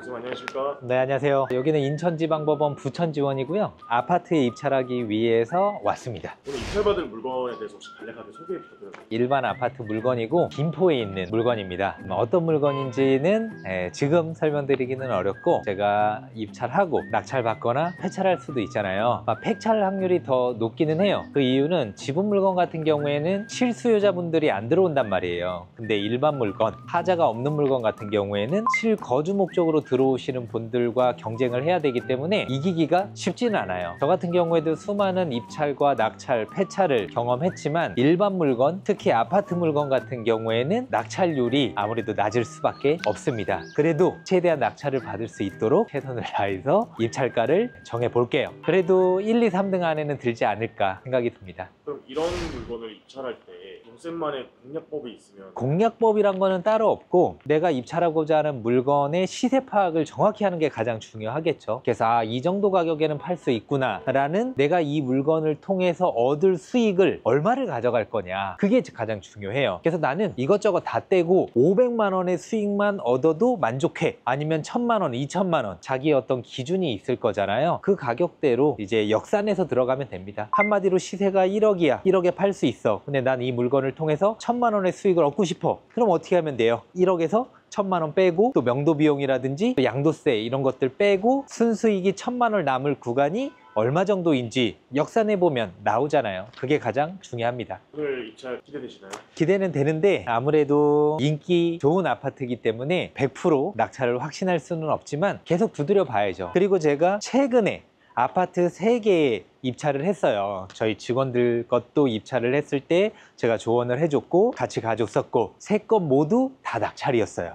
교수님 안녕하십니까? 네, 안녕하세요. 여기는 인천지방법원 부천지원이고요. 아파트에 입찰하기 위해서 왔습니다. 오늘 입찰받을 물건에 대해서 혹시 간략하게 소개 부탁드립니다. 일반 아파트 물건이고 김포에 있는 물건입니다. 어떤 물건인지는 지금 설명드리기는 어렵고, 제가 입찰하고 낙찰받거나 폐찰할 수도 있잖아요. 폐찰 확률이 더 높기는 해요. 그 이유는 지분 물건 같은 경우에는 실수요자분들이 안 들어온단 말이에요. 근데 일반 물건, 하자가 없는 물건 같은 경우에는 실거주 목적으로 들어오시는 분들과 경쟁을 해야 되기 때문에 이기기가 쉽지는 않아요. 저 같은 경우에도 수많은 입찰과 낙찰, 폐찰을 경험했지만 일반 물건, 특히 아파트 물건 같은 경우에는 낙찰률이 아무래도 낮을 수밖에 없습니다. 그래도 최대한 낙찰을 받을 수 있도록 최선을 다해서 입찰가를 정해 볼게요. 그래도 1, 2, 3등 안에는 들지 않을까 생각이 듭니다. 그럼 이런 물건을 입찰할 때 동쌤만의 공략법이 있으면 공략법이란 거는 따로 없고, 내가 입찰하고자 하는 물건의 시세 파악을 정확히 하는 게 가장 중요하겠죠. 그래서 이 정도 가격에는 팔 수 있구나 라는, 내가 이 물건을 통해서 얻을 수익을 얼마를 가져갈 거냐, 그게 가장 중요해요. 그래서 나는 이것저것 다 떼고 500만 원의 수익만 얻어도 만족해, 아니면 1000만 원, 2000만 원, 자기의 어떤 기준이 있을 거잖아요. 그 가격대로 이제 역산해서 들어가면 됩니다. 한마디로 시세가 1억이야, 1억에 팔 수 있어. 근데 난 이 물건을 통해서 1000만 원의 수익을 얻고 싶어. 그럼 어떻게 하면 돼요? 1억에서 1000만 원 빼고, 또 명도 비용이라든지 양도세 이런 것들 빼고, 순수익이 1000만 원 남을 구간이 얼마 정도인지 역산해 보면 나오잖아요. 그게 가장 중요합니다. 오늘 입찰 기대되시나요? 기대는 되는데, 아무래도 인기 좋은 아파트이기 때문에 100% 낙찰을 확신할 수는 없지만 계속 두드려 봐야죠. 그리고 제가 최근에 아파트 3개에 입찰을 했어요. 저희 직원들 것도 입찰을 했을 때 제가 조언을 해줬고 같이 가줬었고, 3건 모두 다 낙찰이었어요.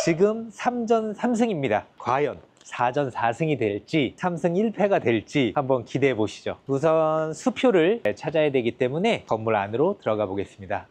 지금 3전 3승입니다. 과연 4전 4승이 될지 3승 1패가 될지 한번 기대해 보시죠. 우선 수표를 찾아야 되기 때문에 건물 안으로 들어가 보겠습니다.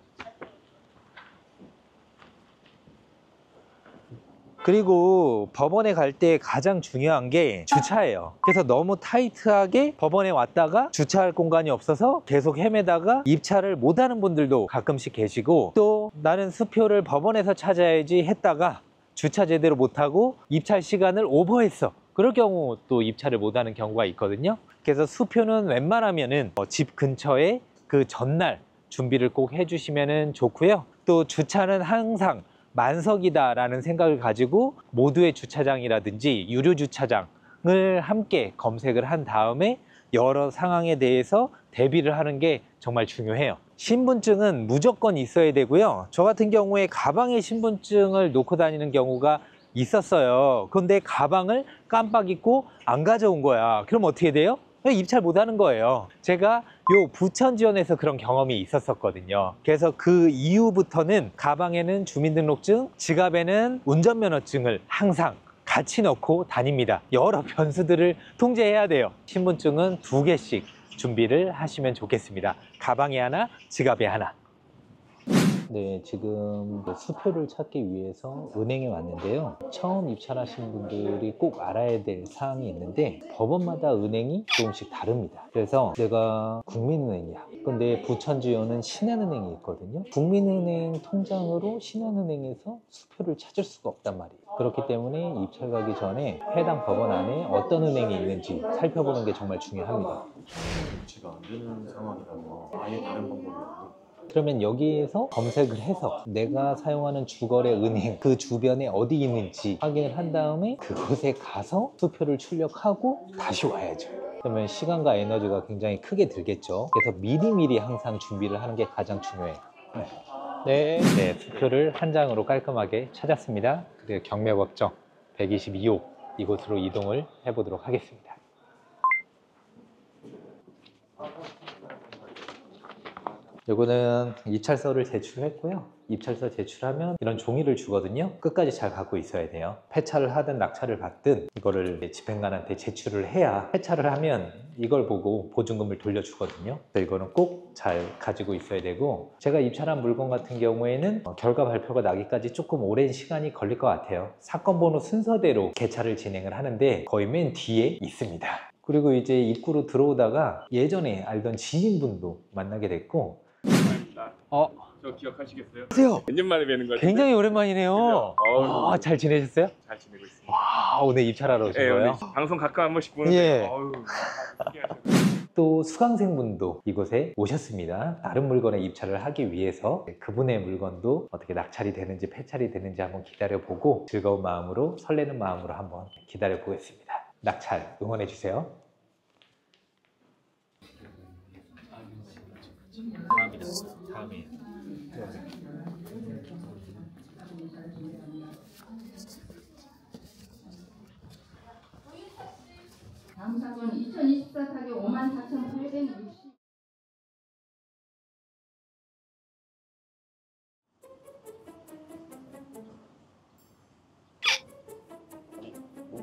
그리고 법원에 갈 때 가장 중요한 게 주차예요. 그래서 너무 타이트하게 법원에 왔다가 주차할 공간이 없어서 계속 헤매다가 입찰을 못하는 분들도 가끔씩 계시고, 또 나는 수표를 법원에서 찾아야지 했다가 주차 제대로 못하고 입찰 시간을 오버했어. 그럴 경우 또 입찰을 못하는 경우가 있거든요. 그래서 수표는 웬만하면은 집 근처에 그 전날 준비를 꼭 해주시면 좋고요. 또 주차는 항상 만석이다 라는 생각을 가지고 모두의 주차장이라든지 유료 주차장을 함께 검색을 한 다음에 여러 상황에 대해서 대비를 하는 게 정말 중요해요. 신분증은 무조건 있어야 되고요. 저 같은 경우에 가방에 신분증을 놓고 다니는 경우가 있었어요. 그런데 가방을 깜빡 잊고 안 가져온 거야. 그럼 어떻게 돼요? 입찰 못하는 거예요. 제가 부천지원에서 그런 경험이 있었거든요. 그래서 그 이후부터는 가방에는 주민등록증, 지갑에는 운전면허증을 항상 같이 넣고 다닙니다. 여러 변수들을 통제해야 돼요. 신분증은 2개씩 준비를 하시면 좋겠습니다. 가방에 하나, 지갑에 하나. 네, 지금 수표를 찾기 위해서 은행에 왔는데요. 처음 입찰하신 분들이 꼭 알아야 될 사항이 있는데, 법원마다 은행이 조금씩 다릅니다. 그래서 내가 국민은행이야. 근데 부천지원은 신한은행이 있거든요. 국민은행 통장으로 신한은행에서 수표를 찾을 수가 없단 말이에요. 그렇기 때문에 입찰 가기 전에 해당 법원 안에 어떤 은행이 있는지 살펴보는 게 정말 중요합니다. 유치가 안 되는 상황이라면 아예 다른 방법이 없나요? 그러면 여기에서 검색을 해서 내가 사용하는 주거래 은행 그 주변에 어디 있는지 확인을 한 다음에 그곳에 가서 수표를 출력하고 다시 와야죠. 그러면 시간과 에너지가 굉장히 크게 들겠죠. 그래서 미리미리 항상 준비를 하는 게 가장 중요해요. 네, 수표를 한 장으로 깔끔하게 찾았습니다. 그리고 경매법정 122호 이곳으로 이동을 해보도록 하겠습니다. 요거는 입찰서를 제출했고요. 입찰서 제출하면 이런 종이를 주거든요. 끝까지 잘 갖고 있어야 돼요. 폐차를 하든 낙찰을 받든 이거를 집행관한테 제출을 해야, 폐차를 하면 이걸 보고 보증금을 돌려주거든요. 그래서 이거는 꼭 잘 가지고 있어야 되고, 제가 입찰한 물건 같은 경우에는 결과 발표가 나기까지 조금 오랜 시간이 걸릴 것 같아요. 사건 번호 순서대로 개차를 진행을 하는데 거의 맨 뒤에 있습니다. 그리고 이제 입구로 들어오다가 예전에 알던 지인분도 만나게 됐고, 저 저 기억하시겠어요? 안녕하세요. 몇 년 만에 뵙는 것 같아요. 굉장히 오랜만이네요. 잘 지내셨어요? 잘 지내고 있습니다. 와, 오늘 입찰하러 오신 네, 거예요? 오늘 방송 가끔 한 번씩 보는데 예. 어우, 또 수강생분도 이곳에 오셨습니다. 다른 물건에 입찰을 하기 위해서 그분의 물건도 어떻게 낙찰이 되는지 폐찰이 되는지 한번 기다려보고 즐거운 마음으로 설레는 마음으로 한번 기다려보겠습니다. 낙찰 응원해 주세요. 다음이다. 다음이에요. 다음 사건 2024 타격 54,860.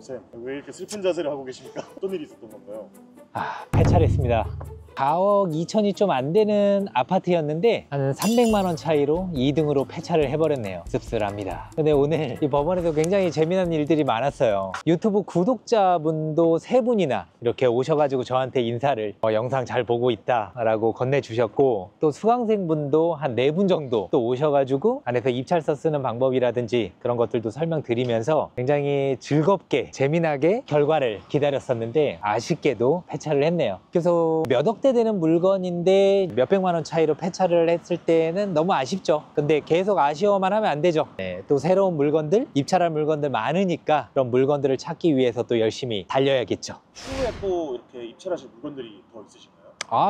쌤, 왜 이렇게 슬픈 자세를 하고 계십니까? 어떤 일이 있었던 건가요? 폐찰했습니다. 4억 2천이 좀 안 되는 아파트였는데 한 300만 원 차이로 2등으로 폐찰을 해버렸네요. 씁쓸합니다. 근데 오늘 이 법원에서 굉장히 재미난 일들이 많았어요. 유튜브 구독자분도 3분이나 이렇게 오셔가지고 저한테 인사를 영상 잘 보고 있다 라고 건네주셨고, 또 수강생분도 한 4분 정도 또 오셔가지고 안에서 입찰서 쓰는 방법이라든지 그런 것들도 설명드리면서 굉장히 즐겁게 재미나게 결과를 기다렸었는데 아쉽게도 폐찰을 했네요. 그래서 몇 억대 되는 물건인데 몇백만 원 차이로 폐찰을 했을 때는 너무 아쉽죠. 근데 계속 아쉬워만 하면 안 되죠. 네, 또 새로운 물건들, 입찰할 물건들 많으니까 그런 물건들을 찾기 위해서 또 열심히 달려야겠죠. 추후에 또 이렇게 입찰하실 물건들이 더 있으신가요?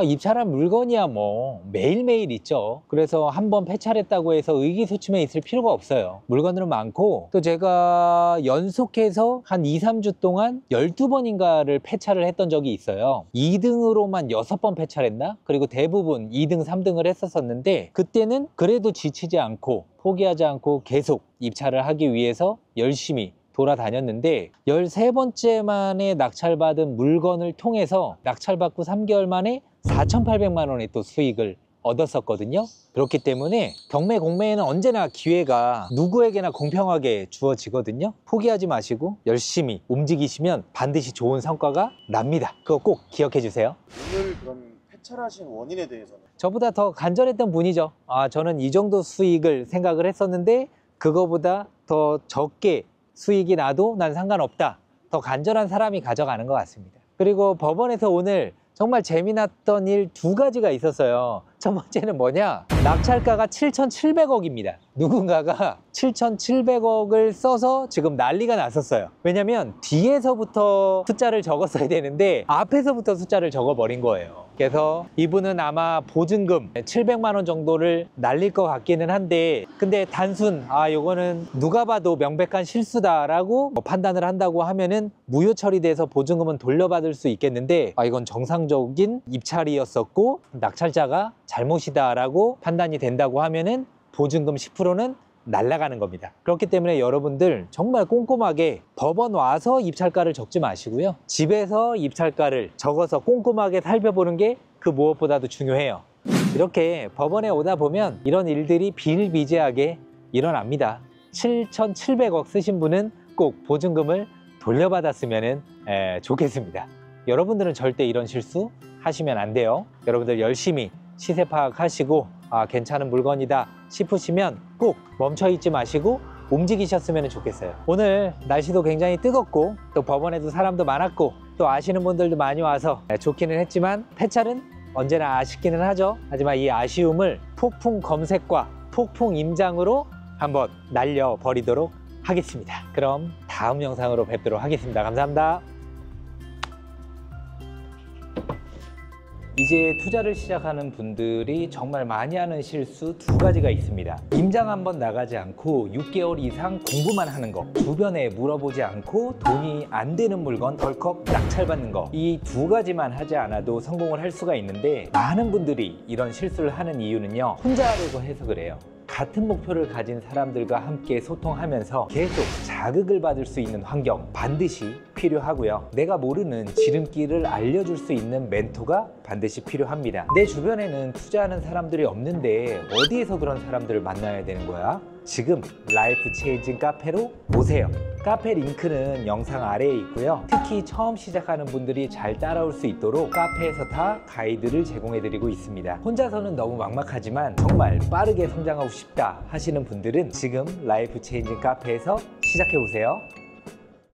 입찰한 물건이야 뭐 매일매일 있죠. 그래서 한번 폐찰했다고 해서 의기소침해 있을 필요가 없어요. 물건들은 많고, 또 제가 연속해서 한 2, 3주 동안 12번인가를 폐찰을 했던 적이 있어요. 2등으로만 6번 폐찰했나? 그리고 대부분 2등, 3등을 했었는데 그때는 그래도 지치지 않고 포기하지 않고 계속 입찰을 하기 위해서 열심히 돌아다녔는데 13번째 만에 낙찰받은 물건을 통해서 낙찰받고 3개월 만에 4,800만 원의 또 수익을 얻었었거든요. 그렇기 때문에 경매 공매에는 언제나 기회가 누구에게나 공평하게 주어지거든요. 포기하지 마시고 열심히 움직이시면 반드시 좋은 성과가 납니다. 그거 꼭 기억해 주세요. 오늘 그럼 폐찰하신 원인에 대해서는? 저보다 더 간절했던 분이죠. 저는 이 정도 수익을 생각을 했었는데 그거보다 더 적게 수익이 나도 난 상관없다. 더 간절한 사람이 가져가는 것 같습니다. 그리고 법원에서 오늘 정말 재미났던 일 2가지가 있었어요. 첫 번째는 뭐냐? 낙찰가가 7,700억입니다. 누군가가 7,700억을 써서 지금 난리가 났었어요. 왜냐면 뒤에서부터 숫자를 적었어야 되는데 앞에서부터 숫자를 적어버린 거예요. 그래서 이분은 아마 보증금 700만 원 정도를 날릴 것 같기는 한데, 근데 단순 요거는 누가 봐도 명백한 실수다라고 판단을 한다고 하면은 무효 처리돼서 보증금은 돌려받을 수 있겠는데, 이건 정상적인 입찰이었었고 낙찰자가 잘못이다라고 판단이 된다고 하면은 보증금 10%는 날아가는 겁니다. 그렇기 때문에 여러분들 정말 꼼꼼하게 법원 와서 입찰가를 적지 마시고요, 집에서 입찰가를 적어서 꼼꼼하게 살펴보는 게 그 무엇보다도 중요해요. 이렇게 법원에 오다 보면 이런 일들이 비일비재하게 일어납니다. 7,700억 쓰신 분은 꼭 보증금을 돌려받았으면 좋겠습니다. 여러분들은 절대 이런 실수 하시면 안 돼요. 여러분들 열심히 시세 파악하시고 괜찮은 물건이다 싶으시면 꼭 멈춰 있지 마시고 움직이셨으면 좋겠어요. 오늘 날씨도 굉장히 뜨겁고 또 법원에도 사람도 많았고 또 아시는 분들도 많이 와서 좋기는 했지만 폐찰은 언제나 아쉽기는 하죠. 하지만 이 아쉬움을 폭풍 검색과 폭풍 임장으로 한번 날려버리도록 하겠습니다. 그럼 다음 영상으로 뵙도록 하겠습니다. 감사합니다. 이제 투자를 시작하는 분들이 정말 많이 하는 실수 2가지가 있습니다. 임장 한번 나가지 않고 6개월 이상 공부만 하는 거, 주변에 물어보지 않고 돈이 안 되는 물건 덜컥 낙찰받는 거, 이 2가지만 하지 않아도 성공을 할 수가 있는데, 많은 분들이 이런 실수를 하는 이유는요, 혼자 하려고 해서 그래요. 같은 목표를 가진 사람들과 함께 소통하면서 계속 자극을 받을 수 있는 환경 반드시 필요하고요. 내가 모르는 지름길을 알려줄 수 있는 멘토가 반드시 필요합니다. 내 주변에는 투자하는 사람들이 없는데 어디에서 그런 사람들을 만나야 되는 거야? 지금 라이프 체인징 카페로 오세요. 카페 링크는 영상 아래에 있고요. 특히 처음 시작하는 분들이 잘 따라올 수 있도록 카페에서 다 가이드를 제공해드리고 있습니다. 혼자서는 너무 막막하지만 정말 빠르게 성장하고 싶다 하시는 분들은 지금 라이프 체인징 카페에서 시작해보세요.